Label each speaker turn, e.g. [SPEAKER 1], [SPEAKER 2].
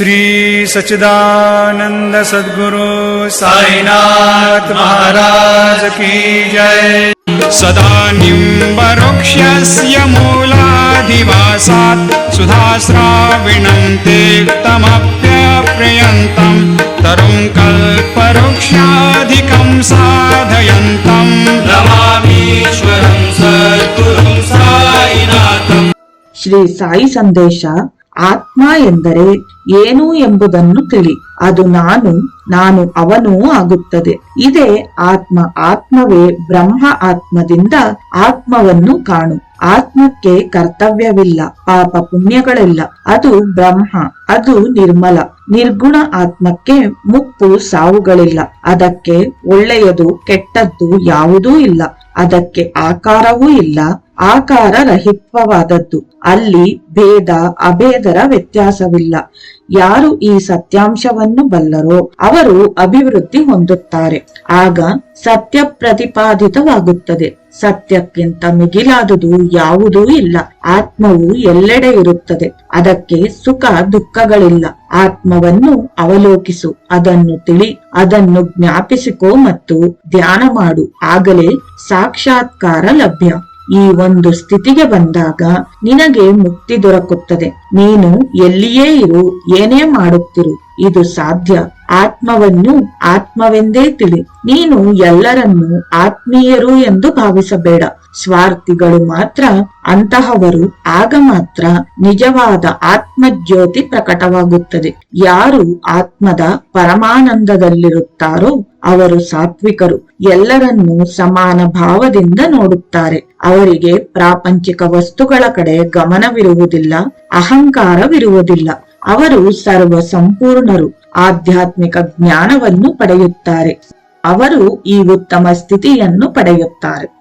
[SPEAKER 1] श्री सच्चिदानंद सद्गुरु साईनाथ महाराज की जय। सदा निम्बवृक्षस्य मूलाधिवासात् सुधाश्राविणं तीर्थमप्यप्रियन्तं तरुं कल्पवृक्षाधिकं साधयन्तं नमामीश्वरं सद्गुरुं साईनाथम्।
[SPEAKER 2] ಶ್ರೀ ಸಾಯಿ ಸಂದೇಶ. ಆತ್ಮ ಎಂದರೆ ಏನು ಎಂಬುದನ್ನು ತಿಳಿ. ಅದು ನಾನು ಅವನೂ ಆಗುತ್ತದೆ. ಇದೇ ಆತ್ಮ. ಆತ್ಮವೇ ಬ್ರಹ್ಮ. ಆತ್ಮದಿಂದ ಆತ್ಮವನ್ನು ಕಾಣು. ಆತ್ಮಕ್ಕೆ ಕರ್ತವ್ಯವಿಲ್ಲ, ಪಾಪ ಪುಣ್ಯಗಳಿಲ್ಲ. ಅದು ಬ್ರಹ್ಮ. ಅದು ನಿರ್ಮಲ. ನಿರ್ಗುಣ ಆತ್ಮಕ್ಕೆ ಮುಪ್ಪು ಸಾವುಗಳಿಲ್ಲ. ಅದಕ್ಕೆ ಒಳ್ಳೆಯದು ಕೆಟ್ಟದ್ದು ಯಾವುದೂ ಇಲ್ಲ. ಅದಕ್ಕೆ ಆಕಾರವೂ ಇಲ್ಲ, ಆಕಾರ ರಹಿತವಾದದ್ದು. ಅಲ್ಲಿ ಭೇದ ಅಭೇದರ ವ್ಯತ್ಯಾಸವಿಲ್ಲ. ಯಾರು ಈ ಸತ್ಯಾಂಶವನ್ನು ಬಲ್ಲರೋ ಅವರು ಅಭಿವೃದ್ಧಿ ಹೊಂದುತ್ತಾರೆ. ಆಗ ಸತ್ಯ ಪ್ರತಿಪಾದಿತವಾಗುತ್ತದೆ. ಸತ್ಯಕ್ಕಿಂತ ಮಿಗಿಲಾದುದು ಯಾವುದೂ ಇಲ್ಲ. ಆತ್ಮವು ಎಲ್ಲೆಡೆ ಇರುತ್ತದೆ. ಅದಕ್ಕೆ ಸುಖ ದುಃಖಗಳಿಲ್ಲ. ಆತ್ಮವನ್ನು ಅವಲೋಕಿಸು, ಅದನ್ನು ತಿಳಿ, ಅದನ್ನು ಜ್ಞಾಪಿಸಿಕೋ ಮತ್ತು ಧ್ಯಾನ ಮಾಡು. ಆಗಲೇ ಸಾಕ್ಷಾತ್ಕಾರ ಲಭ್ಯ. ಈ ಒಂದು ಸ್ಥಿತಿಗೆ ಬಂದಾಗ ನಿನಗೆ ಮುಕ್ತಿ ದೊರಕುತ್ತದೆ. ನೀನು ಎಲ್ಲಿಯೇ ಇರು, ಏನೇ ಮಾಡುತ್ತಿರು, ಇದು ಸಾಧ್ಯ. ಆತ್ಮವನ್ನು ಆತ್ಮವೆಂದೇ ತಿಳಿ. ನೀನು ಎಲ್ಲರನ್ನೂ ಆತ್ಮೀಯರು ಎಂದು ಭಾವಿಸಬೇಡ. ಸ್ವಾರ್ಥಿಗಳು ಮಾತ್ರ ಅಂತಹವರು. ಆಗ ಮಾತ್ರ ನಿಜವಾದ ಆತ್ಮಜ್ಯೋತಿ ಪ್ರಕಟವಾಗುತ್ತದೆ. ಯಾರು ಆತ್ಮದ ಪರಮಾನಂದದಲ್ಲಿರುತ್ತಾರೋ ಅವರು ಸಾತ್ವಿಕರು. ಎಲ್ಲರನ್ನೂ ಸಮಾನ ಭಾವದಿಂದ ನೋಡುತ್ತಾರೆ. ಅವರಿಗೆ ಪ್ರಾಪಂಚಿಕ ವಸ್ತುಗಳ ಕಡೆ ಗಮನವಿರುವುದಿಲ್ಲ, ಅಹಂಕಾರವಿರುವುದಿಲ್ಲ. ಅವರು ಸರ್ವ ಸಂಪೂರ್ಣರು. ಆಧ್ಯಾತ್ಮಿಕ ಜ್ಞಾನವನ್ನು ಪಡೆಯುತ್ತಾರೆ. ಅವರು ಈ ಉತ್ತಮ ಸ್ಥಿತಿಯನ್ನು ಪಡೆಯುತ್ತಾರೆ.